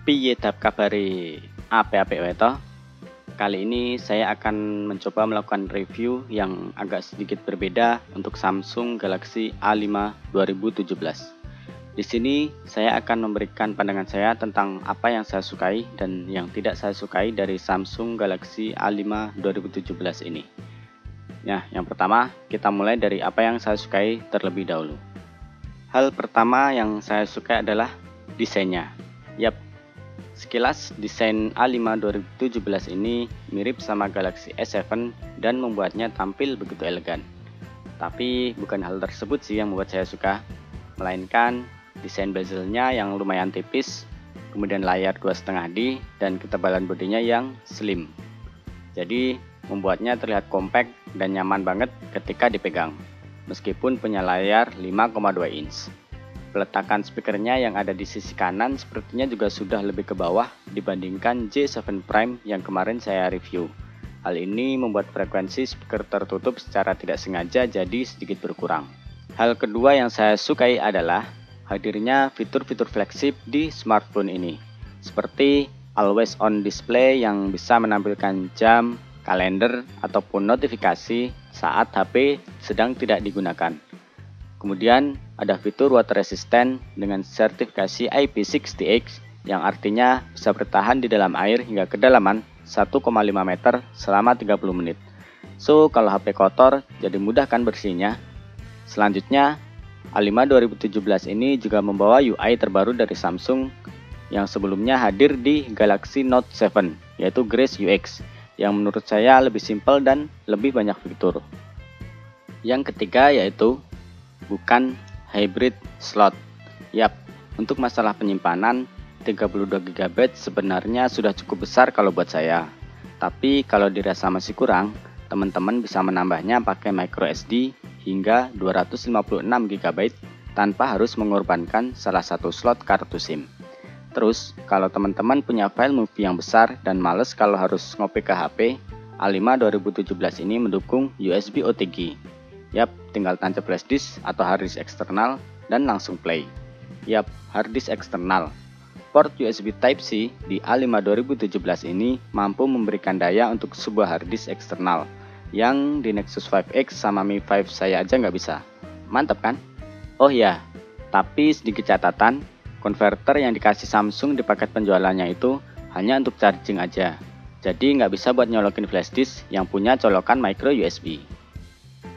Piye dap kabare? Apik-apik wae toh. Kali ini saya akan mencoba melakukan review yang agak sedikit berbeda untuk Samsung Galaxy A5 2017. Di sini saya akan memberikan pandangan saya tentang apa yang saya sukai dan yang tidak saya sukai dari Samsung Galaxy A5 2017 ini. Nah, yang pertama kita mulai dari apa yang saya sukai terlebih dahulu. Hal pertama yang saya suka adalah desainnya. Yap, sekilas desain A5 2017 ini mirip sama Galaxy S7 dan membuatnya tampil begitu elegan. Tapi bukan hal tersebut sih yang membuat saya suka, melainkan desain bezelnya yang lumayan tipis, kemudian layar 2,5D dan ketebalan bodinya yang slim. Jadi membuatnya terlihat kompak dan nyaman banget ketika dipegang, meskipun punya layar 5,2 inch. Peletakan speakernya yang ada di sisi kanan sepertinya juga sudah lebih ke bawah dibandingkan J7 Prime yang kemarin saya review. Hal ini membuat frekuensi speaker tertutup secara tidak sengaja jadi sedikit berkurang. Hal kedua yang saya sukai adalah hadirnya fitur-fitur flagship di smartphone ini, seperti always on display yang bisa menampilkan jam, kalender, ataupun notifikasi saat HP sedang tidak digunakan. Kemudian ada fitur water resistant dengan sertifikasi IP60X yang artinya bisa bertahan di dalam air hingga kedalaman 1,5 meter selama 30 menit. So, kalau HP kotor jadi mudah kan bersihnya. Selanjutnya, A5 2017 ini juga membawa UI terbaru dari Samsung yang sebelumnya hadir di Galaxy Note 7, yaitu Grace UX, yang menurut saya lebih simpel dan lebih banyak fitur. Yang ketiga yaitu bukan hybrid slot. Yap, untuk masalah penyimpanan 32 GB sebenarnya sudah cukup besar kalau buat saya. Tapi kalau dirasa masih kurang, teman-teman bisa menambahnya pakai micro SD hingga 256 GB tanpa harus mengorbankan salah satu slot kartu SIM. Terus, kalau teman-teman punya file movie yang besar dan males kalau harus ngopi ke HP, A5 2017 ini mendukung USB OTG. Yap, tinggal tancap flash disk atau hard disk eksternal dan langsung play. Yap, hard disk eksternal. Port USB Type-C di A5 2017 ini mampu memberikan daya untuk sebuah hard disk eksternal yang di Nexus 5X sama Mi 5 saya aja nggak bisa. Mantap kan? Oh ya, tapi sedikit catatan, konverter yang dikasih Samsung di paket penjualannya itu hanya untuk charging aja. Jadi nggak bisa buat nyolokin flash disk yang punya colokan micro USB.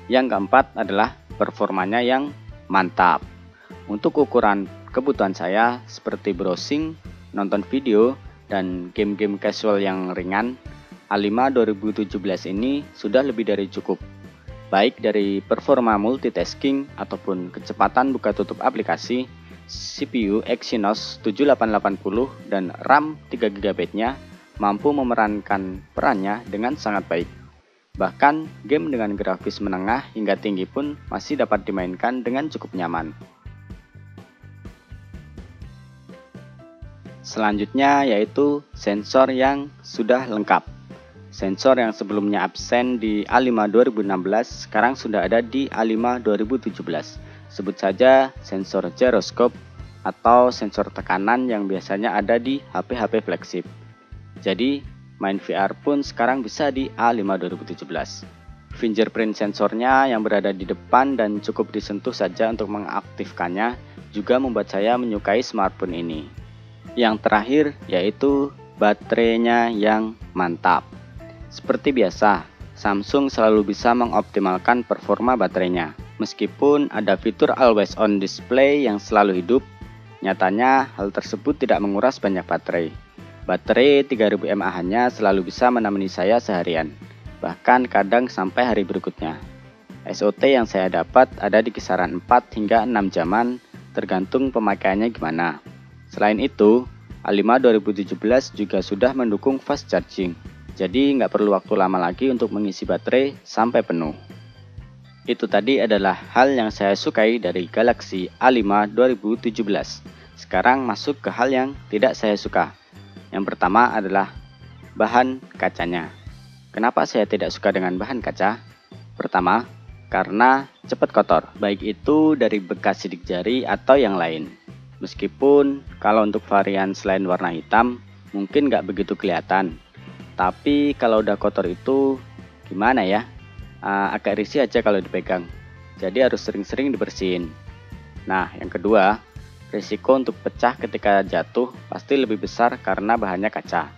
Yang keempat adalah performanya yang mantap. Untuk ukuran kebutuhan saya seperti browsing, nonton video, dan game-game casual yang ringan, A5 2017 ini sudah lebih dari cukup. Baik dari performa multitasking ataupun kecepatan buka tutup aplikasi, CPU Exynos 7880 dan RAM 3GB-nya mampu memerankan perannya dengan sangat baik. Bahkan game dengan grafis menengah hingga tinggi pun masih dapat dimainkan dengan cukup nyaman. Selanjutnya yaitu sensor yang sudah lengkap. Sensor yang sebelumnya absen di A5 2016 sekarang sudah ada di A5 2017. Sebut saja sensor gyroscope atau sensor tekanan yang biasanya ada di HP-HP flagship. Jadi main VR pun sekarang bisa di A5 2017. Fingerprint sensornya yang berada di depan dan cukup disentuh saja untuk mengaktifkannya juga membuat saya menyukai smartphone ini. Yang terakhir yaitu baterainya yang mantap. Seperti biasa, Samsung selalu bisa mengoptimalkan performa baterainya. Meskipun ada fitur always on display yang selalu hidup, nyatanya hal tersebut tidak menguras banyak baterai. Baterai 3000 mAh-nya selalu bisa menemani saya seharian, bahkan kadang sampai hari berikutnya. SOT yang saya dapat ada di kisaran 4 hingga 6 jaman, tergantung pemakaiannya gimana. Selain itu, A5 2017 juga sudah mendukung fast charging, jadi nggak perlu waktu lama lagi untuk mengisi baterai sampai penuh. Itu tadi adalah hal yang saya sukai dari Galaxy A5 2017. Sekarang masuk ke hal yang tidak saya suka. Yang pertama adalah bahan kacanya. Kenapa saya tidak suka dengan bahan kaca? Pertama, karena cepat kotor, baik itu dari bekas sidik jari atau yang lain. Meskipun kalau untuk varian selain warna hitam mungkin nggak begitu kelihatan, tapi kalau udah kotor itu gimana ya, agak risih aja kalau dipegang, jadi harus sering-sering dibersihin. Nah, yang kedua, risiko untuk pecah ketika jatuh pasti lebih besar karena bahannya kaca.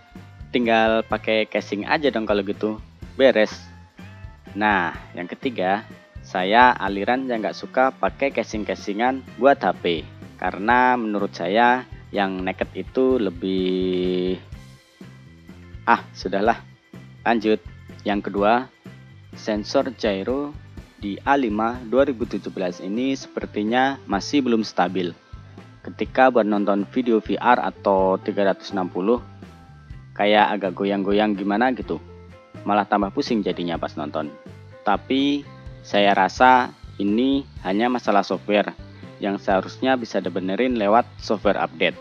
Tinggal pakai casing aja dong kalau gitu, beres. Nah, yang ketiga, saya aliran yang nggak suka pakai casing-casingan buat HP, karena menurut saya yang naked itu lebih... Sudahlah, lanjut. Yang kedua, sensor gyro di A5 2017 ini sepertinya masih belum stabil. Ketika buat nonton video VR atau 360, kayak agak goyang-goyang gimana gitu. Malah tambah pusing jadinya pas nonton. Tapi saya rasa ini hanya masalah software yang seharusnya bisa dibenerin lewat software update.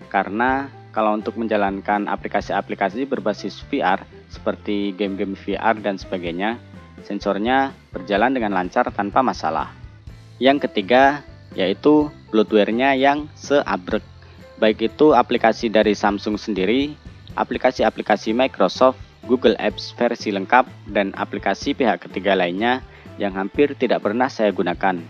Karena kalau untuk menjalankan aplikasi-aplikasi berbasis VR seperti game-game VR dan sebagainya, sensornya berjalan dengan lancar tanpa masalah. Yang ketiga, yaitu bloatware-nya yang seabrek. Baik itu aplikasi dari Samsung sendiri, aplikasi-aplikasi Microsoft, Google Apps versi lengkap, dan aplikasi pihak ketiga lainnya yang hampir tidak pernah saya gunakan.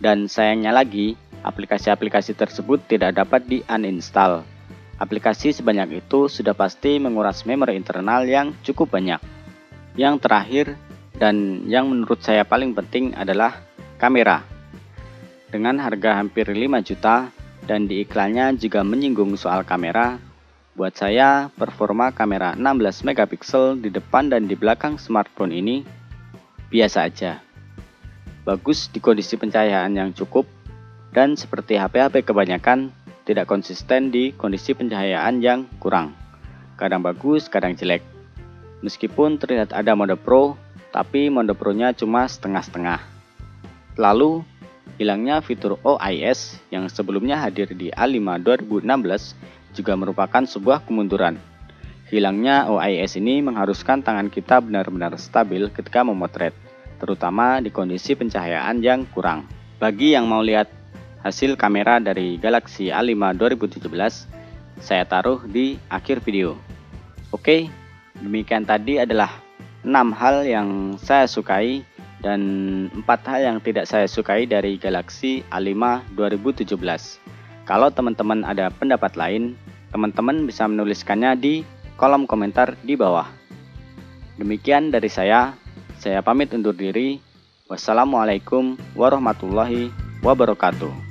Dan sayangnya lagi, aplikasi-aplikasi tersebut tidak dapat di-uninstall. Aplikasi sebanyak itu sudah pasti menguras memori internal yang cukup banyak. Yang terakhir, dan yang menurut saya paling penting adalah kamera. Dengan harga hampir 5 juta dan di iklannya juga menyinggung soal kamera, buat saya performa kamera 16 megapiksel di depan dan di belakang smartphone ini biasa aja. Bagus di kondisi pencahayaan yang cukup dan seperti HP-HP kebanyakan tidak konsisten di kondisi pencahayaan yang kurang. Kadang bagus, kadang jelek. Meskipun terlihat ada mode Pro, tapi mode Pro-nya cuma setengah-setengah. Lalu, hilangnya fitur OIS yang sebelumnya hadir di A5 2016 juga merupakan sebuah kemunduran. Hilangnya OIS ini mengharuskan tangan kita benar-benar stabil ketika memotret, terutama di kondisi pencahayaan yang kurang. Bagi yang mau lihat hasil kamera dari Galaxy A5 2017, saya taruh di akhir video. Oke, demikian tadi adalah 6 hal yang saya sukai dan 4 hal yang tidak saya sukai dari Galaxy A5 2017. Kalau teman-teman ada pendapat lain, teman-teman bisa menuliskannya di kolom komentar di bawah. Demikian dari saya pamit undur diri. Wassalamualaikum warahmatullahi wabarakatuh.